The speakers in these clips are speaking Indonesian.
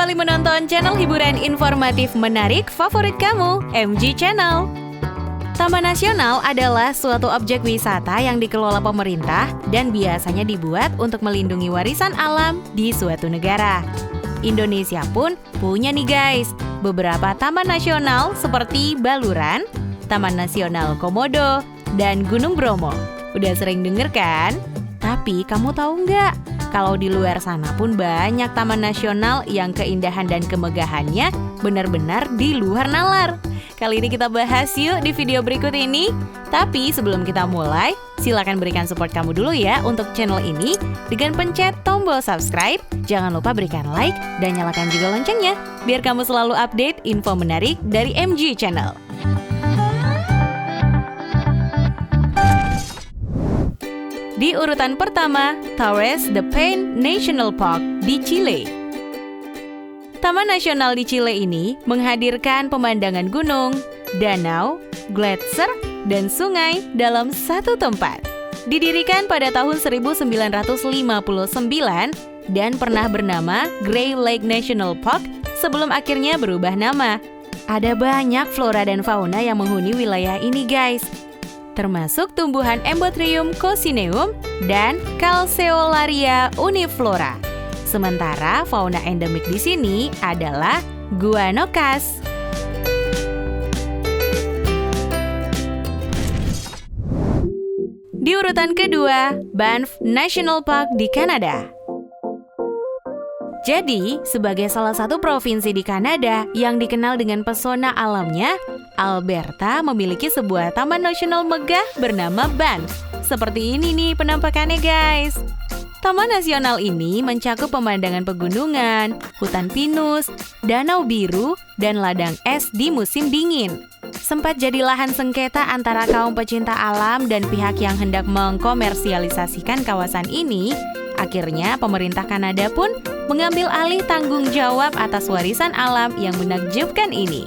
kembali menonton channel hiburan informatif menarik favorit kamu, MG Channel. Taman Nasional adalah suatu objek wisata yang dikelola pemerintah dan biasanya dibuat untuk melindungi warisan alam di suatu negara. Indonesia pun punya nih guys, beberapa taman nasional seperti Baluran, Taman Nasional Komodo, dan Gunung Bromo. Udah sering denger kan? Tapi kamu tahu nggak? Kalau di luar sana pun banyak taman nasional yang keindahan dan kemegahannya benar-benar di luar nalar. Kali ini kita bahas yuk di video berikut ini. Tapi sebelum kita mulai, silakan berikan support kamu dulu ya untuk channel ini dengan pencet tombol subscribe. Jangan lupa berikan like dan nyalakan juga loncengnya biar kamu selalu update info menarik dari MG Channel. Di urutan pertama, Torres de Paine National Park di Chile. Taman nasional di Chile ini menghadirkan pemandangan gunung, danau, gletser, dan sungai dalam satu tempat. Didirikan pada tahun 1959 dan pernah bernama Grey Lake National Park sebelum akhirnya berubah nama. Ada banyak flora dan fauna yang menghuni wilayah ini guys, termasuk tumbuhan Embotrium coccineum dan Calceolaria uniflora. Sementara fauna endemik di sini adalah guanocas. Di urutan kedua, Banff National Park di Kanada. Jadi, sebagai salah satu provinsi di Kanada yang dikenal dengan pesona alamnya, Alberta memiliki sebuah taman nasional megah bernama Banff. Seperti ini nih penampakannya guys. Taman nasional ini mencakup pemandangan pegunungan, hutan pinus, danau biru, dan ladang es di musim dingin. Sempat jadi lahan sengketa antara kaum pecinta alam dan pihak yang hendak mengkomersialisasikan kawasan ini. Akhirnya pemerintah Kanada pun mengambil alih tanggung jawab atas warisan alam yang menakjubkan ini.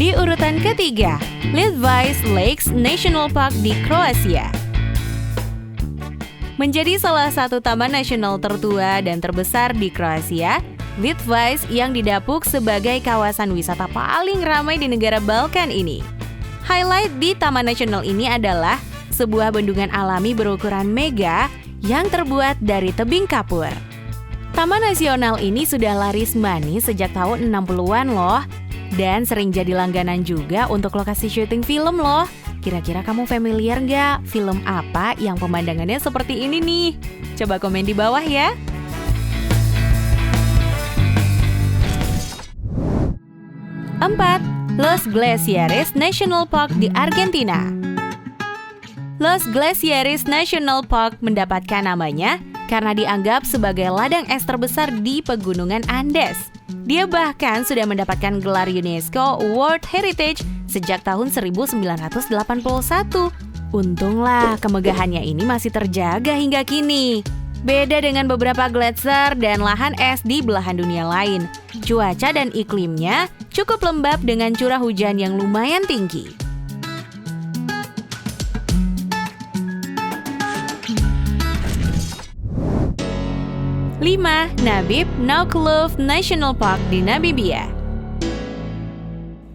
Di urutan ketiga, Litvice Lakes National Park di Kroasia. Menjadi salah satu taman nasional tertua dan terbesar di Kroasia, Litvice yang didapuk sebagai kawasan wisata paling ramai di negara Balkan ini. Highlight di taman nasional ini adalah sebuah bendungan alami berukuran mega yang terbuat dari tebing kapur. Taman nasional ini sudah laris manis sejak tahun 60-an loh, dan sering jadi langganan juga untuk lokasi syuting film loh. Kira-kira kamu familiar nggak film apa yang pemandangannya seperti ini nih? Coba komen di bawah ya. Empat, Los Glaciares National Park di Argentina. Los Glaciares National Park mendapatkan namanya karena dianggap sebagai ladang es terbesar di pegunungan Andes. Dia bahkan sudah mendapatkan gelar UNESCO World Heritage sejak tahun 1981. Untunglah kemegahannya ini masih terjaga hingga kini. Beda dengan beberapa gletser dan lahan es di belahan dunia lain, cuaca dan iklimnya cukup lembab dengan curah hujan yang lumayan tinggi. 5. Nabib Naukluft National Park di Namibia.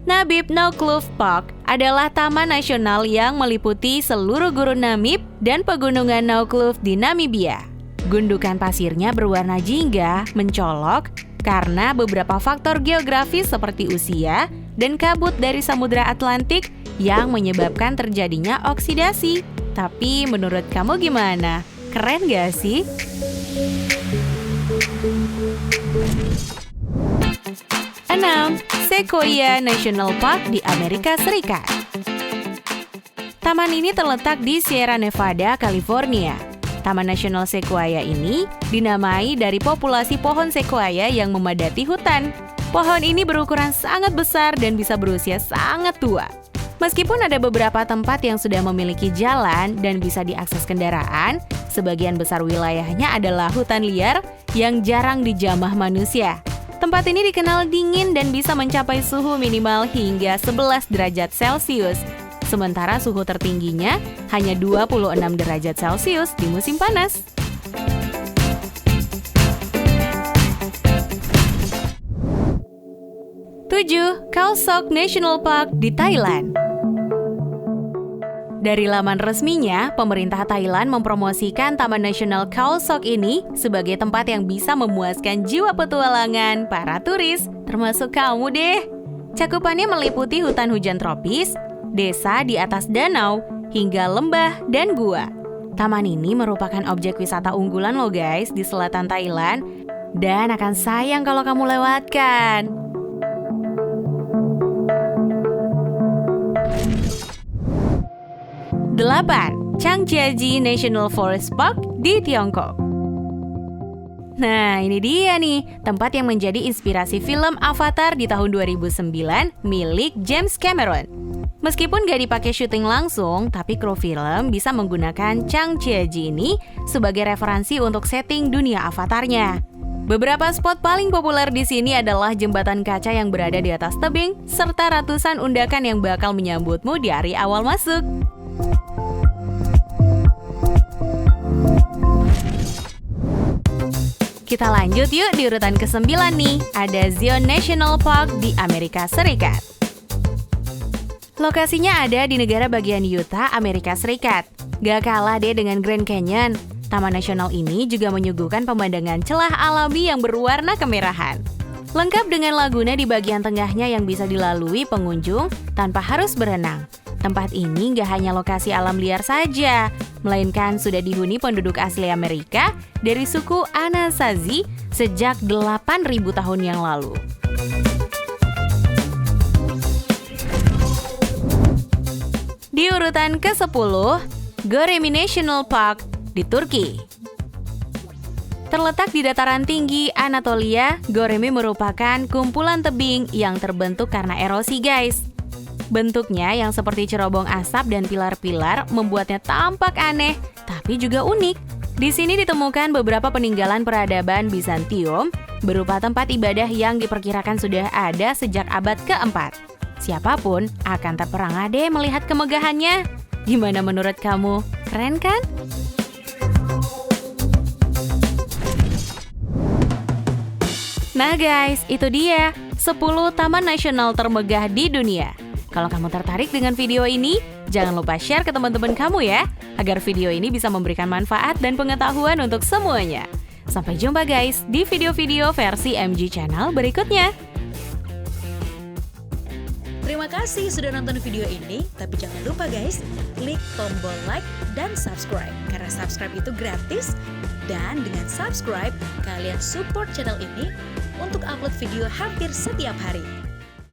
Nabib Naukluft Park adalah taman nasional yang meliputi seluruh gurun Namib dan pegunungan Naukluft di Namibia. Gundukan pasirnya berwarna jingga, mencolok karena beberapa faktor geografis seperti usia dan kabut dari Samudra Atlantik yang menyebabkan terjadinya oksidasi. Tapi menurut kamu gimana? Keren gak sih? 6. Sequoia National Park di Amerika Serikat. Taman ini terletak di Sierra Nevada, California. Taman Nasional Sequoia ini dinamai dari populasi pohon sequoia yang memadati hutan. Pohon ini berukuran sangat besar dan bisa berusia sangat tua. Meskipun ada beberapa tempat yang sudah memiliki jalan dan bisa diakses kendaraan, sebagian besar wilayahnya adalah hutan liar yang jarang dijamah manusia. Tempat ini dikenal dingin dan bisa mencapai suhu minimal hingga 11 derajat Celcius. sementara suhu tertingginya hanya 26 derajat Celcius di musim panas. Tujuh, Khao Sok National Park di Thailand. Dari laman resminya, pemerintah Thailand mempromosikan Taman Nasional Khao Sok ini sebagai tempat yang bisa memuaskan jiwa petualangan para turis, termasuk kamu deh. Cakupannya meliputi hutan hujan tropis, desa di atas danau, hingga lembah dan gua. Taman ini merupakan objek wisata unggulan loh guys di selatan Thailand, dan akan sayang kalau kamu lewatkan. 8. Changjiajie National Forest Park di Tiongkok. Nah, ini dia nih, tempat yang menjadi inspirasi film Avatar di tahun 2009 milik James Cameron. Meskipun gak dipakai syuting langsung, tapi kru film bisa menggunakan Changjiajie ini sebagai referensi untuk setting dunia avatarnya. Beberapa spot paling populer di sini adalah jembatan kaca yang berada di atas tebing, serta ratusan undakan yang bakal menyambutmu di hari awal masuk. Kita lanjut yuk di urutan ke-9 nih, ada Zion National Park di Amerika Serikat. Lokasinya ada di negara bagian Utah, Amerika Serikat. Gak kalah deh dengan Grand Canyon. Taman nasional ini juga menyuguhkan pemandangan celah alami yang berwarna kemerahan. Lengkap dengan laguna di bagian tengahnya yang bisa dilalui pengunjung tanpa harus berenang. Tempat ini gak hanya lokasi alam liar saja, melainkan sudah dihuni penduduk asli Amerika dari suku Anasazi sejak 8.000 tahun yang lalu. Di urutan ke-10, Göreme National Park di Turki. Terletak di dataran tinggi Anatolia, Göreme merupakan kumpulan tebing yang terbentuk karena erosi guys. Bentuknya yang seperti cerobong asap dan pilar-pilar membuatnya tampak aneh, tapi juga unik. Di sini ditemukan beberapa peninggalan peradaban Bizantium berupa tempat ibadah yang diperkirakan sudah ada sejak abad ke-4. Siapapun akan terperangah deh melihat kemegahannya. Gimana menurut kamu? Keren kan? Nah guys, itu dia 10 taman nasional termegah di dunia. Kalau kamu tertarik dengan video ini, jangan lupa share ke teman-teman kamu ya, agar video ini bisa memberikan manfaat dan pengetahuan untuk semuanya. Sampai jumpa guys di video-video versi MG Channel berikutnya. Terima kasih sudah nonton video ini, tapi jangan lupa guys, klik tombol like dan subscribe, karena subscribe itu gratis, dan dengan subscribe, kalian support channel ini untuk upload video hampir setiap hari.